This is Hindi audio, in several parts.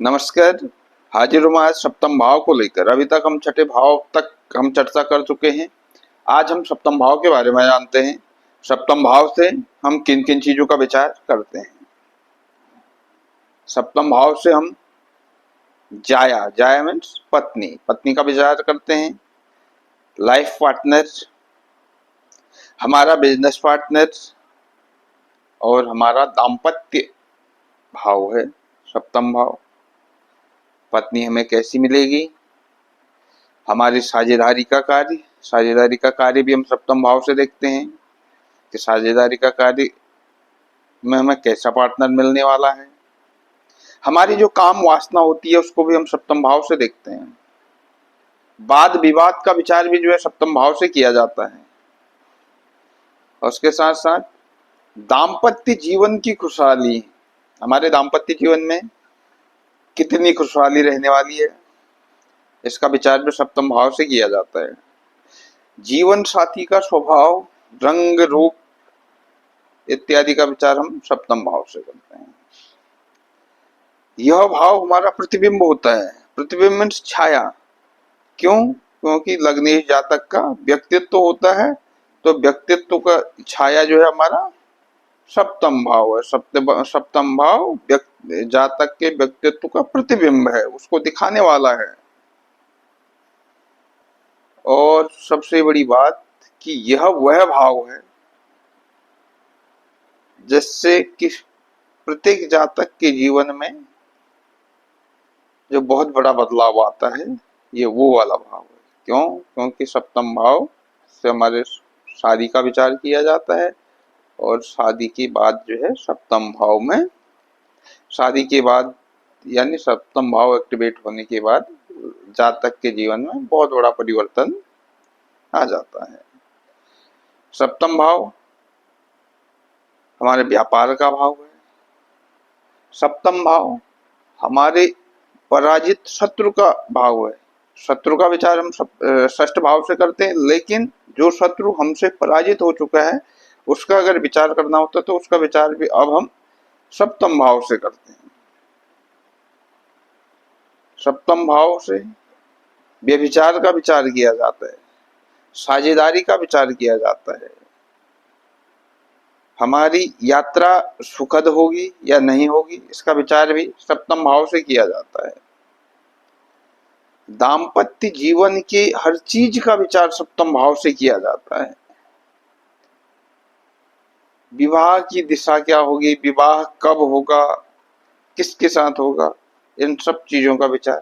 नमस्कार। हाजिर हूँ आज सप्तम भाव को लेकर। अभी तक हम छठे भाव तक हम चर्चा कर चुके हैं। आज हम सप्तम भाव के बारे में जानते हैं। सप्तम भाव से हम किन किन चीजों का विचार करते हैं। सप्तम भाव से हम जाया जाया मीन्स पत्नी पत्नी का विचार करते हैं। लाइफ पार्टनर, हमारा बिजनेस पार्टनर और हमारा दाम्पत्य भाव है सप्तम भाव। पत्नी हमें कैसी मिलेगी, हमारी साझेदारी का कार्य भी हम सप्तम भाव से देखते हैं कि साझेदारी का कार्य में हमें कैसा पार्टनर मिलने वाला है। हमारी जो काम वासना होती है उसको भी हम सप्तम भाव से देखते हैं। वाद विवाद का विचार भी जो है सप्तम भाव से किया जाता है। और उसके साथ साथ दाम्पत्य जीवन की खुशहाली, हमारे दाम्पत्य जीवन में कितनी खुशहाली रहने वाली है, इसका विचार भी सप्तम भाव से किया जाता है। जीवन साथी का स्वभाव, रंग, रूप इत्यादि का विचार हम सप्तम भाव से करते हैं। यह भाव हमारा प्रतिबिंब होता है। प्रतिबिंब मीन्स छाया। क्यों? क्योंकि लग्नेश जातक का व्यक्तित्व होता है, तो व्यक्तित्व का छाया जो है हमारा सप्तम भाव है। सप्तम भाव जातक के व्यक्तित्व का प्रतिबिंब है, उसको दिखाने वाला है। और सबसे बड़ी बात कि यह वह भाव है जिससे कि प्रत्येक जातक के जीवन में जो बहुत बड़ा बदलाव आता है, ये वो वाला भाव है। क्यों? क्योंकि सप्तम भाव से हमारे शादी का विचार किया जाता है और शादी के बाद जो है सप्तम भाव में, शादी के बाद यानी सप्तम भाव एक्टिवेट होने के बाद जातक के जीवन में बहुत बड़ा परिवर्तन आ जाता है। सप्तम भाव हमारे व्यापार का भाव है। सप्तम भाव हमारे पराजित शत्रु का भाव है। शत्रु का विचार हम षष्ठ भाव से करते हैं, लेकिन जो शत्रु हमसे पराजित हो चुका है उसका अगर विचार करना होता तो उसका विचार भी अब हम सप्तम भाव से करते हैं। सप्तम भाव से व्यभिचार का विचार किया जाता है, साझेदारी का विचार किया जाता है। हमारी यात्रा सुखद होगी या नहीं होगी, इसका विचार भी सप्तम भाव से किया जाता है। दाम्पत्य जीवन के हर चीज का विचार सप्तम भाव से किया जाता है। विवाह की दिशा क्या होगी, विवाह कब होगा, किसके साथ होगा, इन सब चीजों का विचार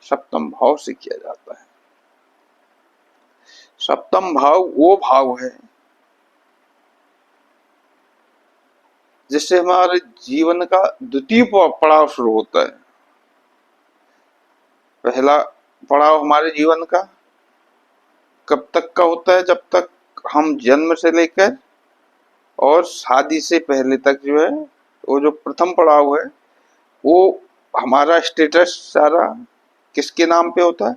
सप्तम भाव से किया जाता है। सप्तम भाव वो भाव है जिससे हमारे जीवन का द्वितीय पड़ाव शुरू होता है। पहला पड़ाव हमारे जीवन का कब तक का होता है? जब तक हम जन्म से लेकर और शादी से पहले तक जो है, वो जो प्रथम पड़ाव है वो हमारा स्टेटस सारा किसके नाम पे होता है?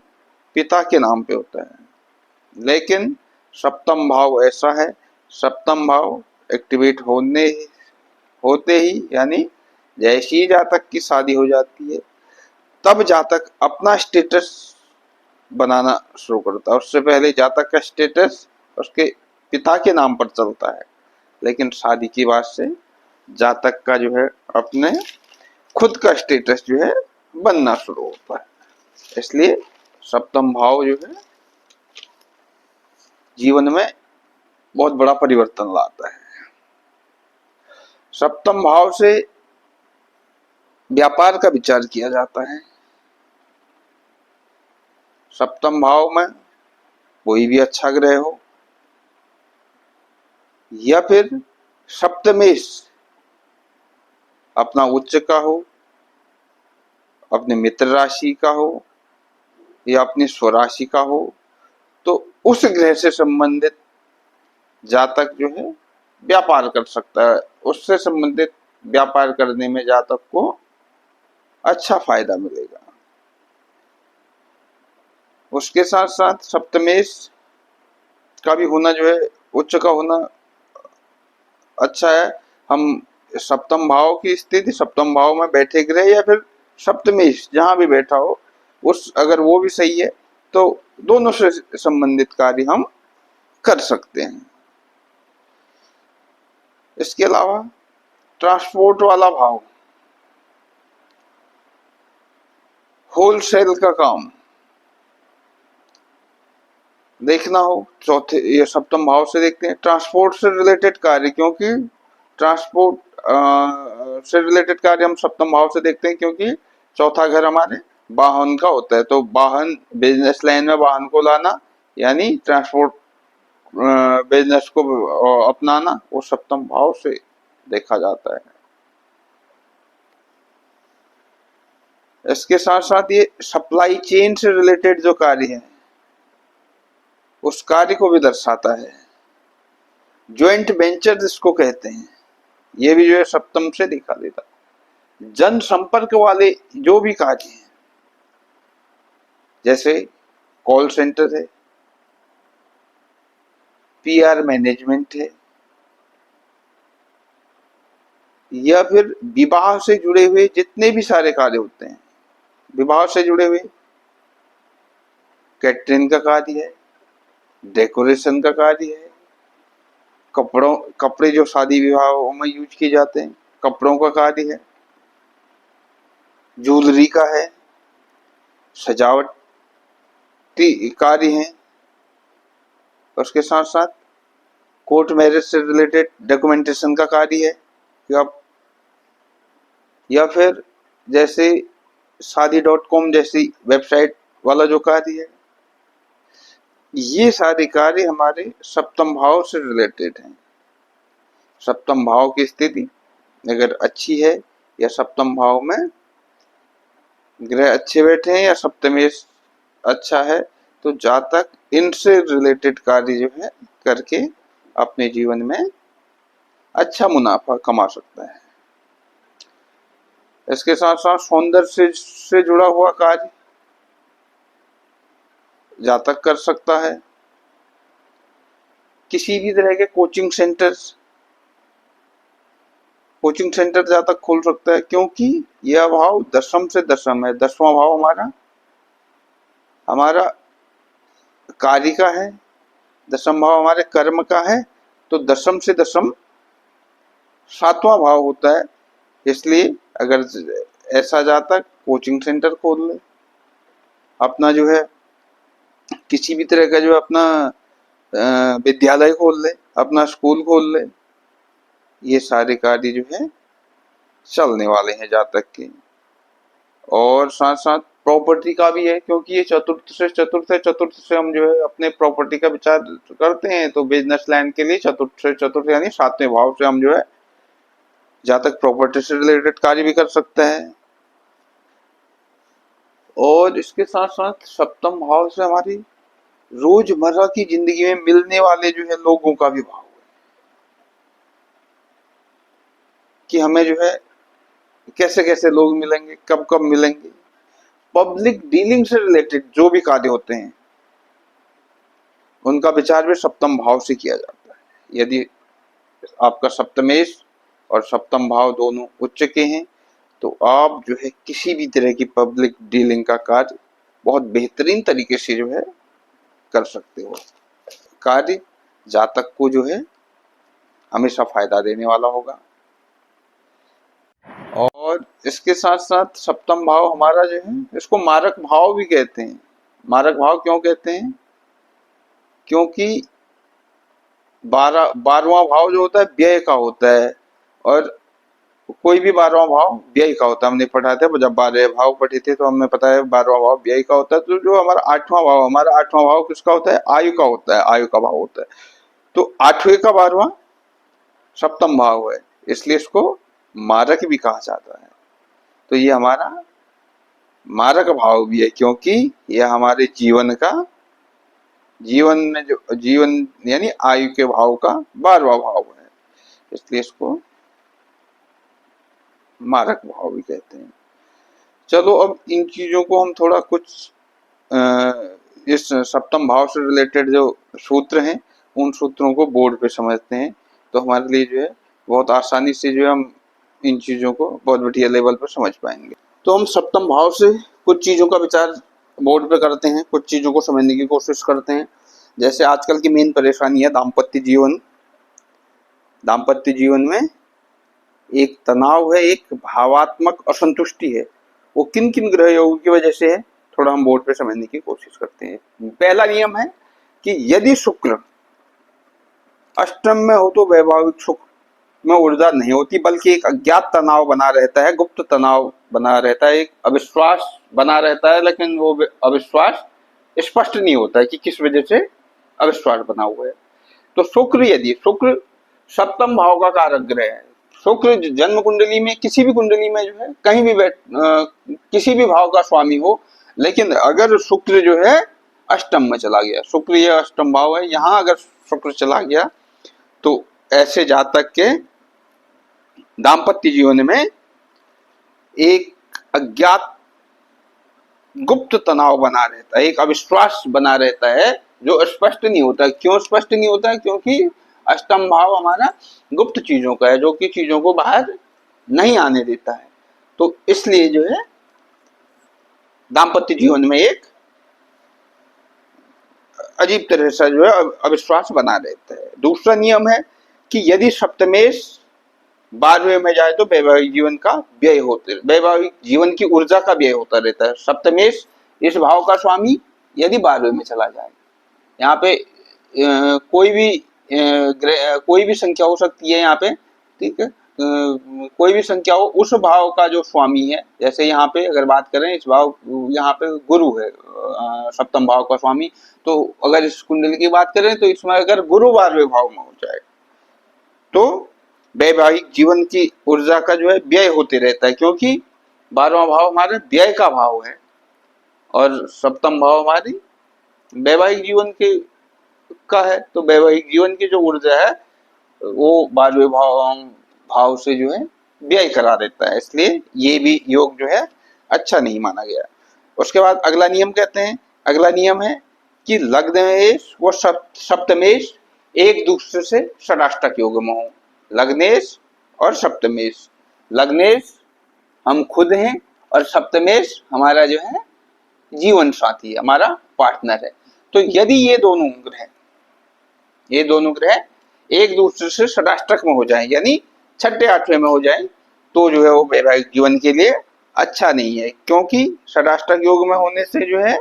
पिता के नाम पे होता है। लेकिन सप्तम भाव ऐसा है, सप्तम भाव एक्टिवेट होते ही यानी जैसे ही जातक की शादी हो जाती है तब जातक अपना स्टेटस बनाना शुरू करता है। उससे पहले जातक का स्टेटस उसके पिता के नाम पर चलता है, लेकिन शादी के बाद से जातक का जो है अपने खुद का स्टेटस जो है बनना शुरू होता है। इसलिए सप्तम भाव जो है जीवन में बहुत बड़ा परिवर्तन लाता है। सप्तम भाव से व्यापार का विचार किया जाता है। सप्तम भाव में कोई भी अच्छा ग्रह हो या फिर सप्तमेश अपना उच्च का हो, अपने मित्र राशि का हो या अपनी स्वराशि का हो, तो उस ग्रह से संबंधित जातक जो है व्यापार कर सकता है। उससे संबंधित व्यापार करने में जातक को अच्छा फायदा मिलेगा। उसके साथ साथ सप्तमेश का भी होना जो है, उच्च का होना अच्छा है। हम सप्तम भाव की स्थिति, सप्तम भाव में बैठे ग्रह या फिर सप्तमेश जहां भी बैठा हो, उस अगर वो भी सही है तो दोनों से संबंधित कार्य हम कर सकते हैं। इसके अलावा ट्रांसपोर्ट वाला भाव, होलसेल का काम देखना हो, चौथे ये सप्तम भाव से देखते हैं। ट्रांसपोर्ट से रिलेटेड कार्य, क्योंकि ट्रांसपोर्ट से रिलेटेड कार्य हम सप्तम भाव से देखते हैं, क्योंकि चौथा घर हमारे वाहन का होता है। तो वाहन, बिजनेस लाइन में वाहन को लाना यानी ट्रांसपोर्ट बिजनेस को अपनाना, वो सप्तम भाव से देखा जाता है। इसके साथ साथ ये सप्लाई चेन से रिलेटेड जो कार्य है उस कार्य को भी दर्शाता है। ज्वाइंट वेंचर जिसको कहते हैं, ये भी जो है सप्तम से दिखा देता। जनसंपर्क वाले जो भी कार्य हैं, जैसे कॉल सेंटर है, पीआर मैनेजमेंट है, या फिर विवाह से जुड़े हुए जितने भी सारे कार्य होते हैं, विवाह से जुड़े हुए कैटरिंग का कार्य है, डेकोरेशन का कार्य है, कपड़े जो शादी विवाहों में यूज किए जाते हैं, कपड़ों का कार्य है, ज्वेलरी का है, सजावटी कार्य है। उसके साथ साथ कोर्ट मैरिज से रिलेटेड डॉक्यूमेंटेशन का कार्य है, या फिर जैसे शादी.com जैसी वेबसाइट वाला जो कार्य है, ये सारे कार्य हमारे सप्तम भाव से रिलेटेड हैं। सप्तम भाव की स्थिति अगर अच्छी है या सप्तम भाव में ग्रह अच्छे बैठे हैं या सप्तमेश अच्छा है, तो जातक इनसे रिलेटेड कार्य जो है करके अपने जीवन में अच्छा मुनाफा कमा सकता है। इसके साथ साथ सौंदर्य से जुड़ा हुआ कार्य जातक कर सकता है। किसी भी तरह के कोचिंग सेंटर जातक खोल सकता है, क्योंकि यह भाव दशम से दशम है। 10वां भाव हमारा कार्य का है, 10वां भाव हमारे कर्म का है, तो दशम से दशम 7वां भाव होता है। इसलिए अगर ऐसा जातक कोचिंग सेंटर खोल ले, अपना जो है किसी भी तरह का जो अपना विद्यालय खोल ले, अपना स्कूल खोल ले, ये सारे कार्य जो है चलने वाले हैं जातक के। और साथ साथ प्रॉपर्टी का भी है, क्योंकि ये चतुर्थ से हम जो है अपने प्रॉपर्टी का विचार करते हैं। तो बिजनेस लाइन के लिए चतुर्थ यानी 7वें भाव से हम जो है जातक प्रॉपर्टी से रिलेटेड कार्य भी कर सकते हैं। और इसके साथ साथ सप्तम भाव से हमारी रोजमर्रा की जिंदगी में मिलने वाले जो है लोगों का भी भाव है, कि हमें जो है कैसे कैसे लोग मिलेंगे, कब कब मिलेंगे। पब्लिक डीलिंग से रिलेटेड जो भी कार्य होते हैं उनका विचार भी सप्तम भाव से किया जाता है। यदि आपका सप्तमेश और सप्तम भाव दोनों उच्च के हैं, तो आप जो है किसी भी तरह की पब्लिक डीलिंग का कार्य बहुत बेहतरीन तरीके से जो है कर सकते हो। कार्य जातक को जो है हमेशा फायदा देने वाला होगा। और इसके साथ साथ सप्तम भाव हमारा जो है, इसको मारक भाव भी कहते हैं। मारक भाव क्यों कहते हैं? क्योंकि 12वां भाव जो होता है व्यय का होता है, और कोई भी 12वां भाव व्यय का होता है। हमने पढ़ा था जब 12 भाव पढ़े थे, तो हमें पता है 12वां भाव व्यय का होता है। तो जो हमारा 8वां भाव किसका होता है? आयु का होता है, आयु का भाव होता है। तो 8वें का 12वां सप्तम भाव है, इसलिए इसको मारक भी कहा जाता है। तो ये हमारा मारक भाव भी है, क्योंकि यह हमारे जीवन में जो जीवन यानी आयु के भाव का 12वां भाव है, इसलिए इसको मारक भाव भी कहते हैं। चलो अब इन चीजों को हम थोड़ा कुछ इस सप्तम भाव से रिलेटेड जो सूत्र हैं उन सूत्रों को बोर्ड पे समझते हैं, तो हमारे लिए जो है बहुत आसानी से जो है हम इन चीजों को बहुत बढ़िया लेवल पर समझ पाएंगे। तो हम सप्तम भाव से कुछ चीजों का विचार बोर्ड पे करते हैं, कुछ चीजों को समझने की कोशिश करते हैं। जैसे आजकल की मेन परेशानी है दाम्पत्य जीवन। दाम्पत्य जीवन में एक तनाव है, एक भावात्मक असंतुष्टि है। वो किन किन ग्रह योगों की वजह से है, थोड़ा हम बोर्ड पे समझने की कोशिश करते हैं। पहला नियम है कि यदि शुक्र अष्टम में हो तो वैवाहिक सुख में ऊर्जा नहीं होती, बल्कि एक अज्ञात तनाव बना रहता है, गुप्त तनाव बना रहता है, एक अविश्वास बना रहता है, लेकिन वो अविश्वास स्पष्ट नहीं होता है कि किस वजह से अविश्वास बना हुआ है। तो शुक्र, यदि शुक्र सप्तम भाव का कारक ग्रह है, शुक्र जन्म कुंडली में किसी भी कुंडली में जो है कहीं भी किसी भी भाव का स्वामी हो, लेकिन अगर शुक्र जो है अष्टम में चला गया, शुक्र ये अष्टम भाव है, यहाँ अगर शुक्र चला गया तो ऐसे जातक के दाम्पत्य जीवन में एक अज्ञात गुप्त तनाव बना रहता है, एक अविश्वास बना रहता है जो स्पष्ट नहीं होता है। क्यों स्पष्ट नहीं होता है? क्योंकि अष्टम भाव हमारा गुप्त चीजों का है, जो कि चीजों को बाहर नहीं आने देता है। तो इसलिए जो है दाम्पत्य जीवन में एक अजीब तरह से जो है अविश्वास बना रहता है। दूसरा नियम है कि यदि सप्तमेश 12वें में जाए तो वैवाहिक जीवन का व्यय होते, वैवाहिक जीवन की ऊर्जा का व्यय होता रहता है। सप्तमेश इस भाव का स्वामी यदि 12वें में चला जाए, यहाँ पे कोई भी संख्या हो सकती है यहाँ पे, ठीक है, कोई भी संख्या हो, उस भाव का जो स्वामी है, जैसे यहाँ पे अगर बात करें इस भाव, यहाँ पे गुरु है सप्तम भाव का स्वामी, तो अगर इस कुंडली की बात करें तो इसमें अगर गुरु 12वें भाव में हो जाए तो वैवाहिक जीवन की ऊर्जा का जो है व्यय होते रहता है, क्योंकि 12वां भाव हमारे व्यय का भाव है और सप्तम भाव हमारी वैवाहिक जीवन के का है। तो वैवाहिक जीवन की जो ऊर्जा है वो 12वें भाव से जो है व्यय करा देता है, इसलिए ये भी योग जो है अच्छा नहीं माना गया। उसके बाद अगला नियम कहते हैं, अगला नियम है कि लग्नेश व सप्तमेश एक दूसरे से षडाष्टक योग में हो। लग्नेश और सप्तमेश, लग्नेश हम खुद हैं और सप्तमेश हमारा जो है जीवन साथी है, हमारा पार्टनर है। तो यदि ये दोनों ग्रह एक दूसरे से षडाष्टक में हो जाएं, यानी छठे आठवें में हो जाएं, तो जो है वो वैवाहिक जीवन के लिए अच्छा नहीं है, क्योंकि षडाष्टक योग में होने से जो है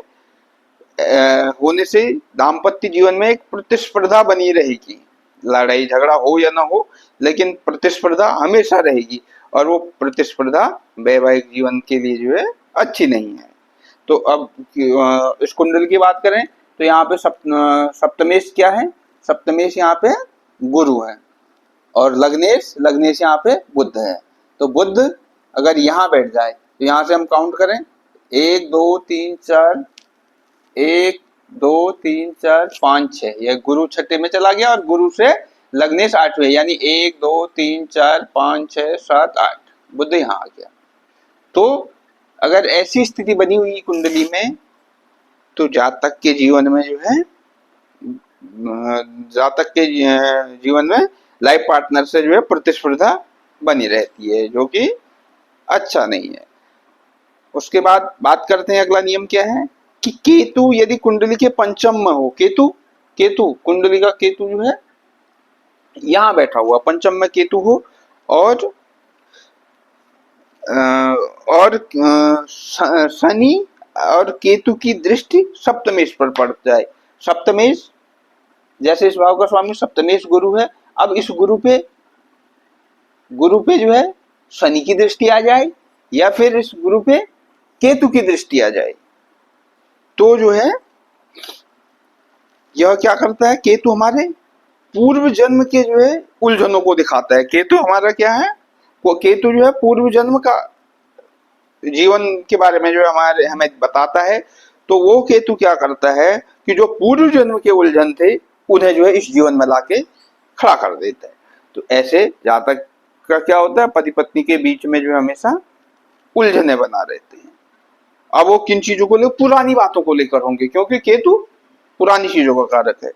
दाम्पत्य जीवन में एक प्रतिस्पर्धा बनी रहेगी। लड़ाई झगड़ा हो या ना हो, लेकिन प्रतिस्पर्धा हमेशा रहेगी और वो प्रतिस्पर्धा वैवाहिक जीवन के लिए जो है अच्छी नहीं है। तो अब इस कुंडल की बात करें तो यहाँ पे सप्तमेश क्या है? सप्तमेश यहाँ पे गुरु है और लग्नेश यहाँ पे बुध है। तो बुध अगर यहाँ बैठ जाए तो यहाँ से हम काउंट करें 1 2 3 4, 1 2 3 4 5 6, यह गुरु छठे में चला गया और गुरु से लग्नेश 8वें, यानी 1 2 3 4 5 6 7 8, बुध यहाँ आ गया। तो अगर ऐसी स्थिति बनी हुई कुंडली में तो जातक के जीवन में जो है लाइफ पार्टनर से जो है प्रतिस्पर्धा बनी रहती है, जो कि अच्छा नहीं है। उसके बाद बात करते हैं अगला नियम क्या है कि केतु यदि कुंडली के पंचम में हो, केतु कुंडली का केतु जो है यहाँ बैठा हुआ, पंचम में केतु हो और शनि और केतु की दृष्टि सप्तमेश पर पड़ जाए। सप्तमेश जैसे इस भाव का स्वामी सप्तमेश गुरु है, अब इस गुरु पे जो है शनि की दृष्टि आ जाए या फिर इस गुरु पे केतु की दृष्टि आ जाए, तो जो है यह क्या करता है, केतु हमारे पूर्व जन्म के जो है उलझनों को दिखाता है। केतु हमारा क्या है, वो केतु जो है पूर्व जन्म का जीवन के बारे में जो हमें बताता है। तो वो केतु क्या करता है कि जो पूर्व जन्म के उलझन थे उन्हें जो है इस जीवन में लाके खड़ा कर देता है। तो ऐसे जातक का क्या होता है, पति पत्नी के बीच में जो हमेशा उलझने बना रहते हैं। अब वो किन चीजों को लेकर, पुरानी बातों को लेकर होंगे, क्योंकि केतु पुरानी चीजों का कारक है।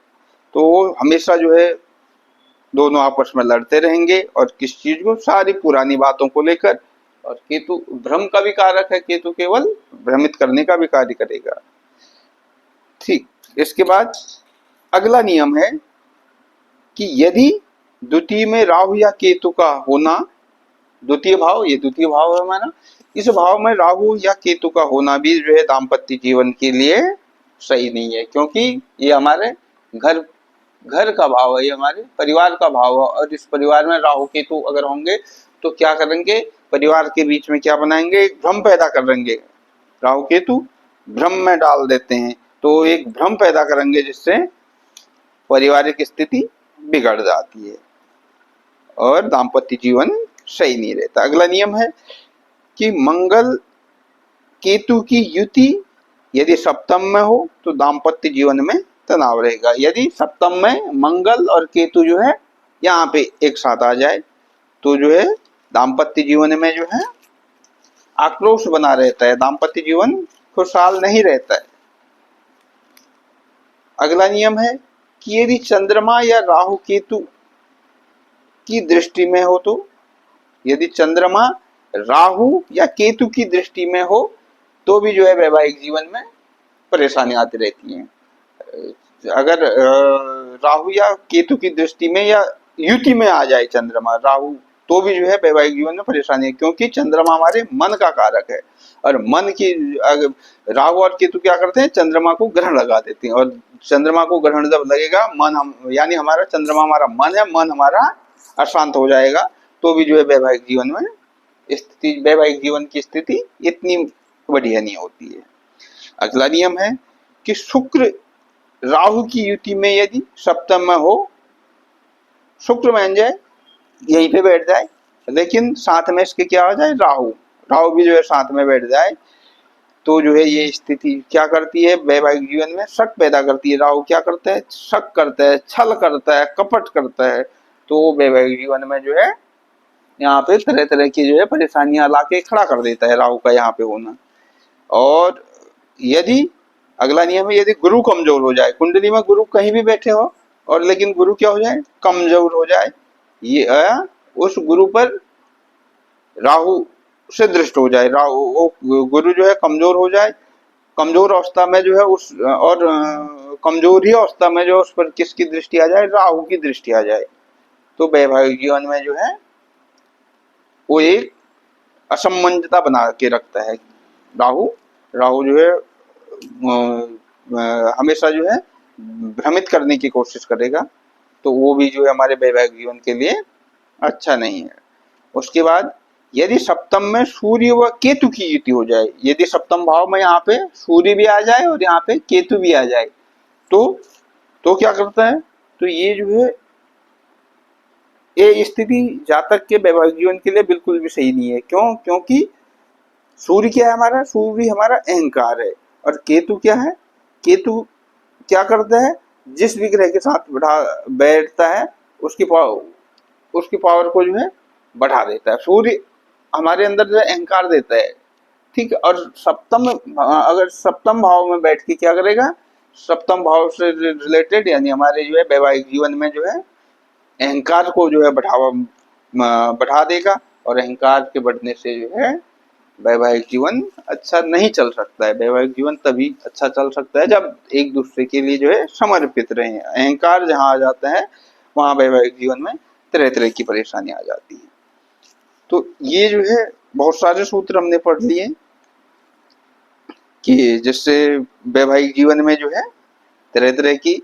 तो वो हमेशा जो है दोनों आपस में लड़ते रहेंगे और किस चीज को, सारी पुरानी बातों को लेकर और केतु भ्रम का भी कारक है, केतु केवल भ्रमित करने का भी कार्य करेगा। ठीक, इसके बाद अगला नियम है कि यदि द्वितीय में राहु या केतु का होना, द्वितीय भाव, ये द्वितीय भाव है हमारा, इस भाव में राहु या केतु का होना भी जो है दाम्पत्य जीवन के लिए सही नहीं है, क्योंकि ये हमारे घर घर का भाव है, ये हमारे परिवार का भाव है। और इस परिवार में राहु केतु अगर होंगे तो क्या करेंगे, परिवार के बीच में क्या बनाएंगे, एक भ्रम पैदा करेंगे। राहु केतु भ्रम में डाल देते हैं, तो एक भ्रम पैदा करेंगे जिससे पारिवारिक स्थिति बिगड़ जाती है और दाम्पत्य जीवन सही नहीं रहता। अगला नियम है कि मंगल केतु की युति यदि सप्तम में हो तो दाम्पत्य जीवन में तनाव रहेगा। यदि सप्तम में मंगल और केतु जो है यहाँ पे एक साथ आ जाए तो जो है दाम्पत्य जीवन में जो है आक्रोश बना रहता है, दाम्पत्य जीवन खुशहाल नहीं रहता है। अगला नियम है कि यदि चंद्रमा या राहु केतु की दृष्टि में हो, तो यदि चंद्रमा राहु या केतु की दृष्टि में हो तो भी जो है वैवाहिक जीवन में परेशानी आती रहती है। अगर राहु या केतु की दृष्टि में या युति में आ जाए चंद्रमा राहु, तो भी जो है वैवाहिक जीवन में परेशानी है, क्योंकि चंद्रमा हमारे मन का कारक है। और मन की राहु और केतु क्या करते हैं, चंद्रमा को ग्रहण लगा देते हैं, और चंद्रमा को ग्रहण जब लगेगा मन हम यानी हमारा चंद्रमा हमारा मन है, मन हमारा अशांत हो जाएगा, तो भी जो है वैवाहिक जीवन में स्थिति, वैवाहिक जीवन की स्थिति इतनी बढ़िया नहीं होती है। अगला नियम है कि शुक्र राहु की युति में यदि सप्तम में हो, शुक्र मान जाए यहीं पे बैठ जाए, लेकिन साथ में इसके क्या हो जाए, राहु, राहु भी जो है साथ में बैठ जाए, तो जो है ये स्थिति क्या करती है, वैवाहिक जीवन में शक पैदा करती है। राहु क्या करता है, शक करता है, छल करता है, कपट करता है, तो वैवाहिक जीवन में जो है यहाँ पे तरह तरह की जो है परेशानियां लाके खड़ा कर देता है राहु का यहाँ पे होना। और यदि अगला नियम है, यदि गुरु कमजोर हो जाए, कुंडली में गुरु कहीं भी बैठे हो और लेकिन गुरु क्या हो जाए, कमजोर हो जाए, ये उस गुरु पर राहु से दृष्ट हो जाए, राहु गुरु जो है कमजोर हो जाए, कमजोर अवस्था में जो है उस और कमजोर ही अवस्था में जो उस पर किसकी दृष्टि आ जाए, राहु की दृष्टि आ जाए, तो वैवाहिक जीवन में जो है वो एक असमंजसता बना के रखता है। राहु राहु जो है हमेशा जो है भ्रमित करने की कोशिश करेगा, तो वो भी जो है हमारे वैवाहिक जीवन के लिए अच्छा नहीं है। उसके बाद यदि सप्तम में सूर्य व केतु की युति हो जाए, यदि सप्तम भाव में यहाँ पे सूर्य भी आ जाए और यहाँ पे केतु भी आ जाए, तो क्या करता है, तो ये जो है ये स्थिति जातक के वैवाहिक जीवन के लिए बिल्कुल भी सही नहीं है। क्यों, क्योंकि सूर्य क्या है हमारा, सूर्य हमारा अहंकार है, और केतु क्या है, केतु क्या करता है, जिस भी ग्रह के साथ बैठता है उसकी पावर को जो है बढ़ा देता है। सूर्य हमारे अंदर जो अहंकार देता है, ठीक है, और अगर सप्तम भाव में बैठ के क्या करेगा, सप्तम भाव से रिलेटेड यानी हमारे जो है वैवाहिक जीवन में जो है अहंकार को जो है बढ़ा देगा, और अहंकार के बढ़ने से जो है वैवाहिक जीवन अच्छा नहीं चल सकता है। वैवाहिक जीवन तभी अच्छा चल सकता है जब एक दूसरे के लिए जो है समर्पित रहे। अहंकार जहाँ आ जाता है वहाँ वैवाहिक जीवन में तरह तरह की परेशानी आ जाती है। तो ये जो है बहुत सारे सूत्र हमने पढ़ लिए कि जिससे वैवाहिक जीवन में जो है तरह तरह की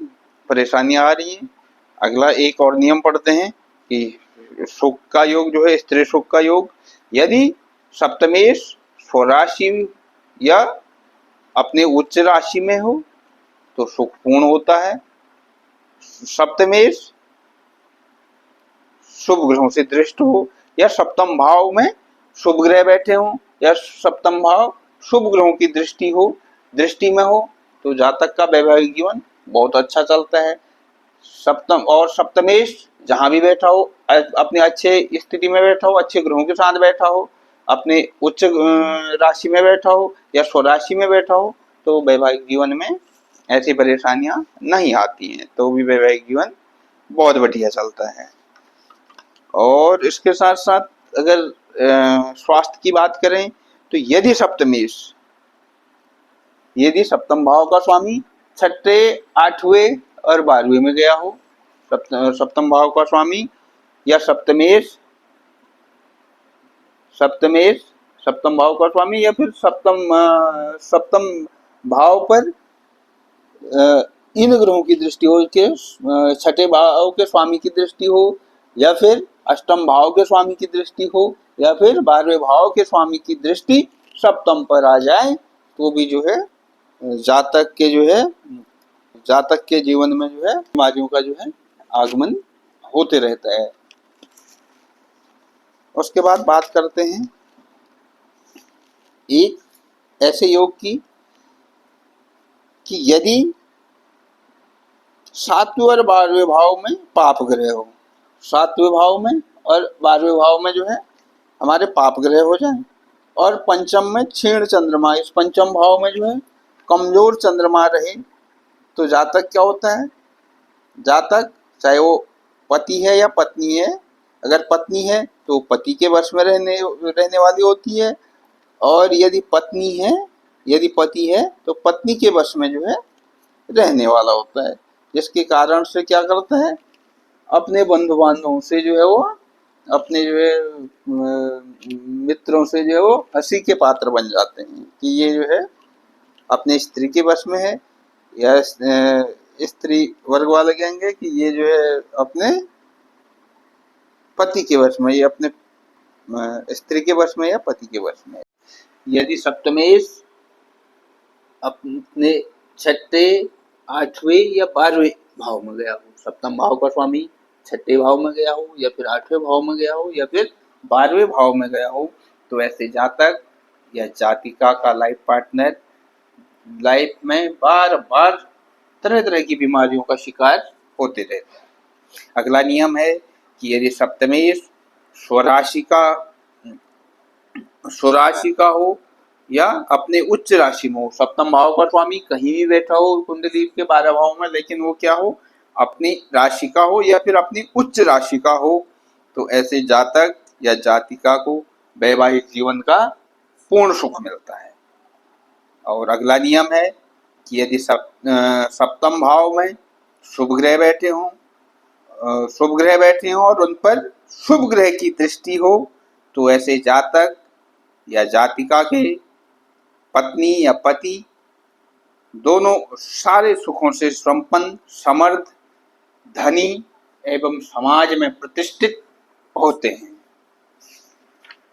परेशानियां आ रही हैं। अगला एक और नियम पढ़ते हैं कि सुख का योग जो है, स्त्री सुख का योग, यदि सप्तमेश स्वराशि या अपने उच्च राशि में हो तो सुखपूर्ण होता है। सप्तमेश शुभ ग्रहों से दृष्ट हो, या सप्तम भाव में शुभ ग्रह बैठे हो, या सप्तम भाव शुभ ग्रहों की दृष्टि में हो, तो जातक का वैवाहिक जीवन बहुत अच्छा चलता है। सप्तम और सप्तमेश जहां भी बैठा हो, अपने अच्छे स्थिति में बैठा हो, अच्छे ग्रहों के साथ बैठा हो, अपने उच्च राशि में बैठा हो या स्वराशि में बैठा हो, तो वैवाहिक जीवन में ऐसी परेशानियां नहीं आती हैं, तो भी वैवाहिक जीवन बहुत बढ़िया चलता है। और इसके साथ साथ अगर स्वास्थ्य की बात करें तो यदि सप्तम भाव का स्वामी छठे, आठवें और 12वें में गया हो, सप्तम भाव का स्वामी या सप्तम भाव का स्वामी या फिर सप्तम भाव पर इन ग्रहों की दृष्टि हो के छठे भाव के स्वामी की दृष्टि हो, या फिर अष्टम भाव के स्वामी की दृष्टि हो, या फिर 12वें भाव के स्वामी की दृष्टि सप्तम पर आ जाए, तो भी जो है जातक के जीवन में जो है बीमारियों का जो है आगमन होते रहता है। उसके बाद बात करते हैं एक ऐसे योग की कि यदि 7वें और 12वें भाव में पाप ग्रह हो, 7वें भाव में और 12वें भाव में जो है हमारे पाप ग्रह हो जाए, और पंचम में क्षीण चंद्रमा, इस पंचम भाव में जो है कमजोर चंद्रमा रहे, तो जातक क्या होता है, जातक चाहे वो पति है या पत्नी है, अगर पत्नी है तो पति के वश में रहने वाली होती है, और यदि पति है तो पत्नी के वश में जो है रहने वाला होता है, जिसके कारण से क्या करता है, अपने बंधु बांधवों से जो है वो, अपने जो है मित्रों से जो है वो हंसी के पात्र बन जाते हैं कि ये जो है अपने स्त्री के वश में है, या स्त्री वर्ग वाले कहेंगे कि ये जो है अपने पति के वश में, ये अपने स्त्री के वश में या पति के वश में। यदि सप्तमेश अपने छठे, 8वें या 12वें भाव में गया हो, सप्तम भाव का स्वामी छठे भाव में गया हो, या फिर 8वें भाव में गया हो, या फिर 12वें भाव में गया हो, तो ऐसे जातक या जातिका का लाइफ पार्टनर लाइफ में बार बार तरह तरह की बीमारियों का शिकार होते रहते हैं। अगला नियम है कि यदि सप्तमेश स्वराशि का हो या अपने उच्च राशि में हो, सप्तम भाव का स्वामी कहीं भी बैठा हो कुंडली के 12 भाव में, लेकिन वो क्या हो, अपनी राशि का हो या फिर अपनी उच्च राशि का हो, तो ऐसे जातक या जातिका को वैवाहिक जीवन का पूर्ण सुख मिलता है। और अगला नियम है कि यदि सप्तम भाव में शुभ ग्रह बैठे हों और उन पर शुभ ग्रह की दृष्टि हो, तो ऐसे जातक या जातिका के पत्नी या पति दोनों सारे सुखों से संपन्न, समर्थ, धनी एवं समाज में प्रतिष्ठित होते हैं।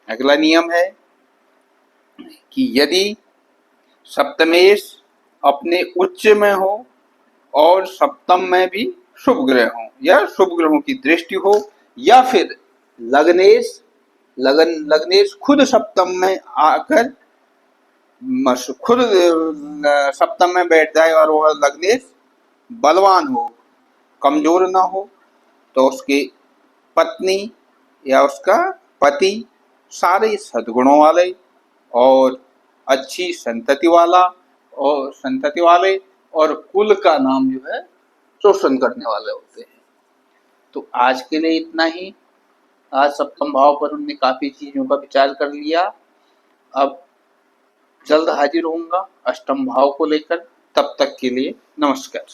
अगला नियम है कि यदि सप्तमेश अपने उच्च में हो और सप्तम में भी शुभ ग्रह हो या शुभ ग्रहों की दृष्टि हो, या फिर लग्नेश खुद सप्तम में आकर खुद सप्तम में बैठ जाए और वह लग्नेश बलवान हो, कमजोर ना हो, तो उसकी पत्नी या उसका पति सारे सद्गुणों वाले और अच्छी संतति वाले और कुल का नाम जो है रोशन करने वाले होते हैं। तो आज के लिए इतना ही। आज सप्तम भाव पर हमने काफी चीजों का विचार कर लिया। अब जल्द हाजिर होऊंगा अष्टम भाव को लेकर। तब तक के लिए नमस्कार।